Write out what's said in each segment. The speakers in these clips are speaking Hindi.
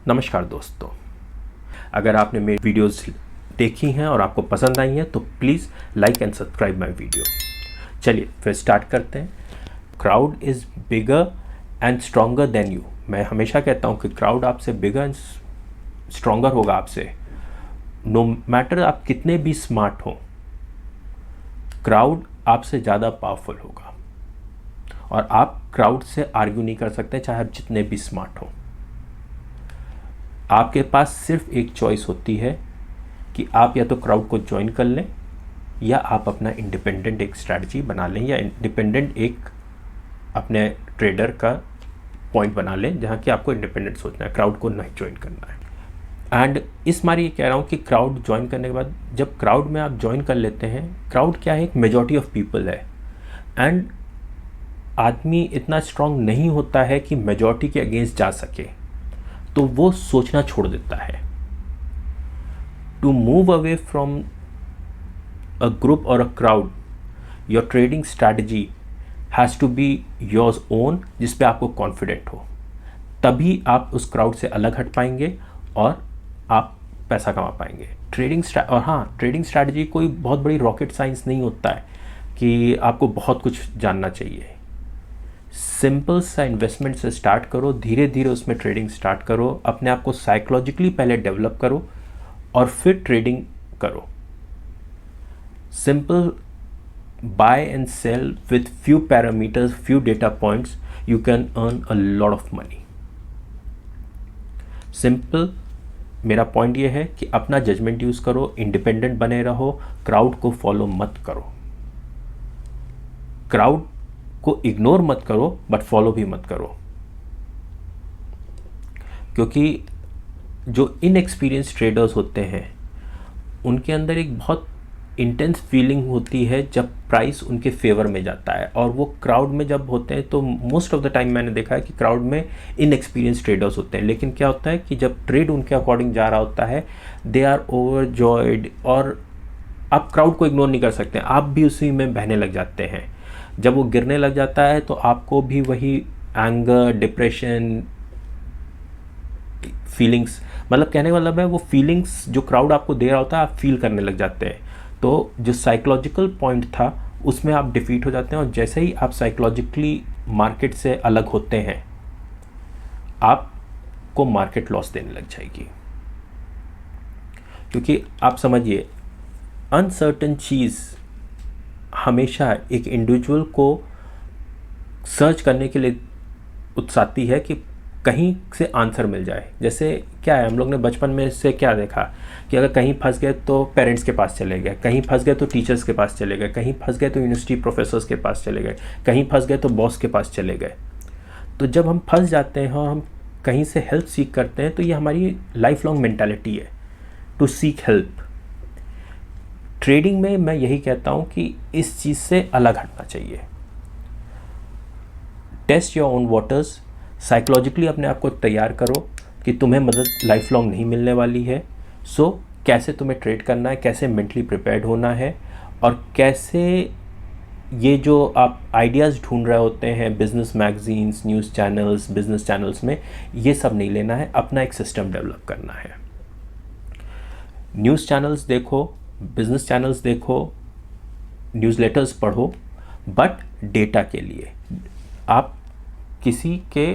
नमस्कार दोस्तों, अगर आपने मेरी वीडियोस देखी हैं और आपको पसंद आई हैं तो please like and subscribe my video. चलिए फिर स्टार्ट करते हैं। Crowd is bigger and stronger than you. मैं हमेशा कहता हूँ कि क्राउड आपसे बिगर एंड स्ट्रॉन्गर होगा आपसे। नो मैटर आप कितने भी स्मार्ट हो, क्राउड आपसे ज़्यादा पावरफुल होगा और आप क्राउड से आर्ग्यू नहीं कर सकते चाहे आप जितने भी स्मार्ट हो। आपके पास सिर्फ एक चॉइस होती है कि आप या तो क्राउड को ज्वाइन कर लें या आप अपना इंडिपेंडेंट एक स्ट्रैटेजी बना लें या इंडिपेंडेंट एक अपने ट्रेडर का पॉइंट बना लें जहाँ कि आपको इंडिपेंडेंट सोचना है, क्राउड को नहीं ज्वाइन करना है। एंड इस बार ये कह रहा हूँ कि क्राउड ज्वाइन करने के बाद जब क्राउड में आप ज्वाइन कर लेते हैं, क्राउड क्या है, एक मेजॉरिटी ऑफ पीपल है एंड आदमी इतना स्ट्रांग नहीं होता है कि मेजॉरिटी के अगेंस्ट जा सके, तो वो सोचना छोड़ देता है। To move away from a group और a crowd, your trading strategy has to be yours own, जिस पे आपको कॉन्फिडेंट हो, तभी आप उस क्राउड से अलग हट पाएंगे और आप पैसा कमा पाएंगे। ट्रेडिंग स्ट्रैटेजी कोई बहुत बड़ी रॉकेट साइंस नहीं होता है कि आपको बहुत कुछ जानना चाहिए। सिंपल सा इन्वेस्टमेंट से स्टार्ट करो, धीरे धीरे उसमें ट्रेडिंग स्टार्ट करो, अपने आप को साइकोलॉजिकली पहले डेवलप करो और फिर ट्रेडिंग करो। Simple buy and sell with few parameters, few data points, you can earn a lot of money. Simple मेरा पॉइंट ये है कि अपना जजमेंट यूज़ करो, इंडिपेंडेंट बने रहो, क्राउड को फॉलो मत करो, क्राउड को इग्नोर मत करो बट फॉलो भी मत करो, क्योंकि जो इनएक्सपीरियंस ट्रेडर्स होते हैं उनके अंदर एक बहुत इंटेंस फीलिंग होती है जब प्राइस उनके फेवर में जाता है, और वो क्राउड में जब होते हैं तो मोस्ट ऑफ द टाइम मैंने देखा है कि क्राउड में इनएक्सपीरियंस ट्रेडर्स होते हैं, लेकिन क्या होता है कि जब ट्रेड उनके अकॉर्डिंग जा रहा होता है दे आर ओवरजॉयड और आप क्राउड को इग्नोर नहीं कर सकते, आप भी उसी में बहने लग जाते हैं। जब वो गिरने लग जाता है तो आपको भी वही एंगर, डिप्रेशन फीलिंग्स, मतलब कहने का मतलब है वो फीलिंग्स जो क्राउड आपको दे रहा होता है आप फील करने लग जाते हैं। तो जो साइकोलॉजिकल पॉइंट था उसमें आप डिफीट हो जाते हैं, और जैसे ही आप साइकोलॉजिकली मार्केट से अलग होते हैं आपको मार्केट लॉस देने लग जाएगी। क्योंकि आप समझिए, अनसर्टन चीज़ हमेशा एक इंडिविजुअल को सर्च करने के लिए उत्साहती है कि कहीं से आंसर मिल जाए। जैसे क्या है, हम लोग ने बचपन में से क्या देखा कि अगर कहीं फंस गए तो पेरेंट्स के पास चले गए, कहीं फंस गए तो टीचर्स के पास चले गए, कहीं फंस गए तो यूनिवर्सिटी प्रोफेसर्स के पास चले गए, कहीं फंस गए तो बॉस के पास चले गए। तो जब हम फंस जाते हैं और हम कहीं से हेल्प सीख करते हैं तो ये हमारी लाइफ लॉन्ग मेंटालिटी है, टू सीक हेल्प। ट्रेडिंग में मैं यही कहता हूँ कि इस चीज़ से अलग हटना चाहिए। Test your own waters, psychologically अपने आप को तैयार करो कि तुम्हें मदद लाइफ लॉन्ग नहीं मिलने वाली है। सो कैसे तुम्हें ट्रेड करना है, कैसे मेंटली प्रिपेयर्ड होना है, और कैसे ये जो आप आइडियाज़ ढूंढ रहे होते हैं business magazines, news channels, business channels में, ये सब नहीं लेना है, अपना एक सिस्टम डेवलप करना है। न्यूज़ चैनल्स देखो, बिजनेस चैनल्स देखो, न्यूज़लेटर्स पढ़ो, बट डेटा के लिए। आप किसी के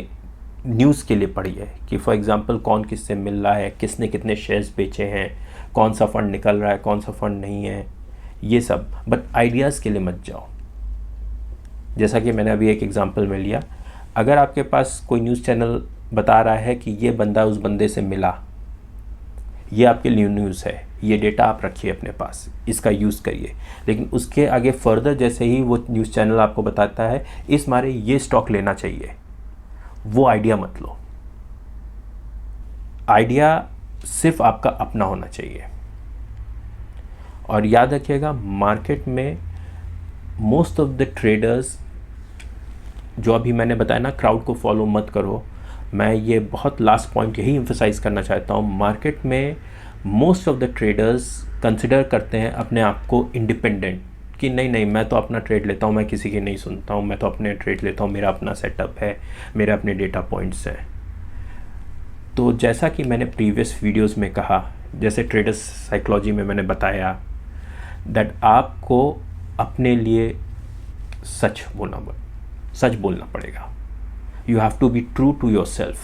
न्यूज़ के लिए पढ़िए कि फॉर एग्जांपल कौन किससे मिल रहा है, किसने कितने शेयर्स बेचे हैं, कौन सा फ़ंड निकल रहा है, कौन सा फ़ंड नहीं है, ये सब। बट आइडियाज़ के लिए मत जाओ। जैसा कि मैंने अभी एक एग्जांपल में लिया, अगर आपके पास कोई न्यूज़ चैनल बता रहा है कि ये बंदा उस बंदे से मिला, ये आपके लिए न्यूज़ है, ये डेटा आप रखिए अपने पास, इसका यूज़ करिए, लेकिन उसके आगे फर्दर जैसे ही वो न्यूज़ चैनल आपको बताता है इस मारे ये स्टॉक लेना चाहिए, वो आइडिया मत लो। आइडिया सिर्फ आपका अपना होना चाहिए। और याद रखिएगा, मार्केट में मोस्ट ऑफ द ट्रेडर्स, जो अभी मैंने बताया ना, क्राउड को फॉलो मत करो, मैं ये बहुत लास्ट पॉइंट यही एम्फसाइज़ करना चाहता हूँ। मार्केट में most of the traders consider करते हैं अपने आप को इंडिपेंडेंट, कि नहीं मैं तो अपना ट्रेड लेता हूँ, मैं किसी की नहीं सुनता हूँ, मैं तो अपने ट्रेड लेता हूँ, मेरा अपना सेटअप है, मेरे अपने डेटा पॉइंट्स हैं। तो जैसा कि मैंने प्रीवियस वीडियोस में कहा, जैसे ट्रेडर्स साइकोलॉजी में मैंने बताया दैट आपको अपने लिए सच बोलना पड़ेगा. You have to be true to your self.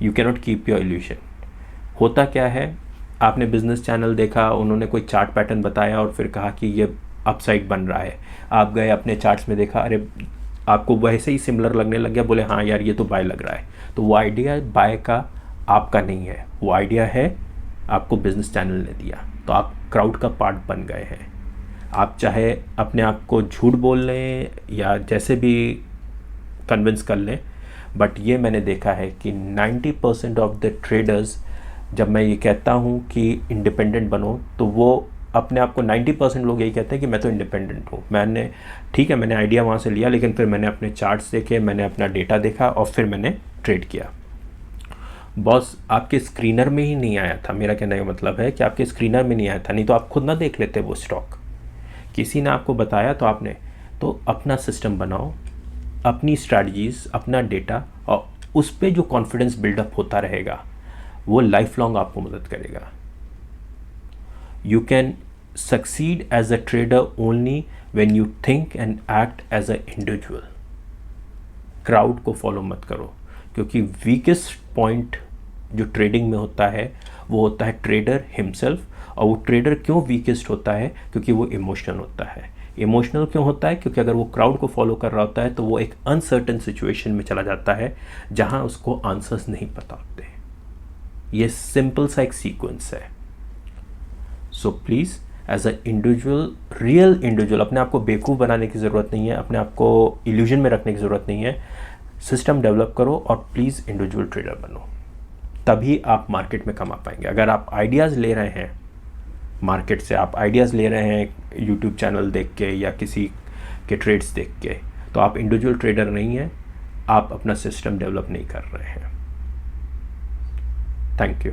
You cannot keep your illusion. होता क्या है, आपने बिजनेस चैनल देखा, उन्होंने कोई चार्ट पैटर्न बताया और फिर कहा कि ये अपसाइड बन रहा है. आप गए अपने चार्ट्स में देखा, अरे आपको वैसे ही सिमिलर लगने लग गया, बोले हाँ यार ये तो बाय लग रहा है. तो वो आइडिया बाय का आपका नहीं है, वो आइडिया है आपको बिजनेस चैनल ने दिया. तो आप क्राउड का पार्ट बन गए हैं. आप चाहे अपने आप को झूठ बोल लें या जैसे भी कन्विंस कर लें, बट ये मैंने देखा है कि 90% ऑफ द ट्रेडर्स, जब मैं ये कहता हूँ कि इंडिपेंडेंट बनो, तो वो अपने आप को 90% लोग यही कहते हैं कि मैं तो इंडिपेंडेंट हूँ. मैंने आइडिया वहाँ से लिया, लेकिन फिर मैंने अपने चार्ट्स देखे, मैंने अपना डेटा देखा और फिर मैंने ट्रेड किया. बॉस आपके स्क्रीनर में ही नहीं आया था. मेरा कहने का मतलब है कि आपके स्क्रीनर में नहीं आया था, नहीं तो आप खुद ना देख लेते वो स्टॉक. किसी ने आपको बताया तो आपने, तो अपना सिस्टम बनाओ, अपनी स्ट्रैटेजीज, अपना डेटा, और उस पर जो कॉन्फिडेंस बिल्डअप होता रहेगा वो लाइफ लॉन्ग आपको मदद करेगा. You can succeed as a trader only when you think and act as a individual. Crowd को फॉलो मत करो, क्योंकि वीकेस्ट पॉइंट जो ट्रेडिंग में होता है वो होता है ट्रेडर हिमसेल्फ. और वो ट्रेडर क्यों वीकेस्ट होता है? क्योंकि वो इमोशनल होता है. इमोशनल क्यों होता है? क्योंकि अगर वो क्राउड को फॉलो कर रहा होता है तो वो एक अनसर्टन सिचुएशन में चला जाता है जहां उसको आंसर्स नहीं पता होते. ये सिंपल सा एक सीक्वेंस है. So please as a individual, real individual, अपने आप को बेवकूफ़ बनाने की ज़रूरत नहीं है, अपने आप को इल्यूजन में रखने की ज़रूरत नहीं है. सिस्टम डेवलप करो और प्लीज़ इंडिविजुअल ट्रेडर बनो, तभी आप मार्केट में कमा पाएंगे. अगर आप आइडियाज़ ले रहे हैं मार्केट से, आप आइडियाज़ ले रहे हैं यूट्यूब चैनल देख के या किसी के ट्रेड्स देख के, तो आप इंडिविजुअल ट्रेडर नहीं हैं, आप अपना सिस्टम डेवलप नहीं कर रहे हैं. Thank you.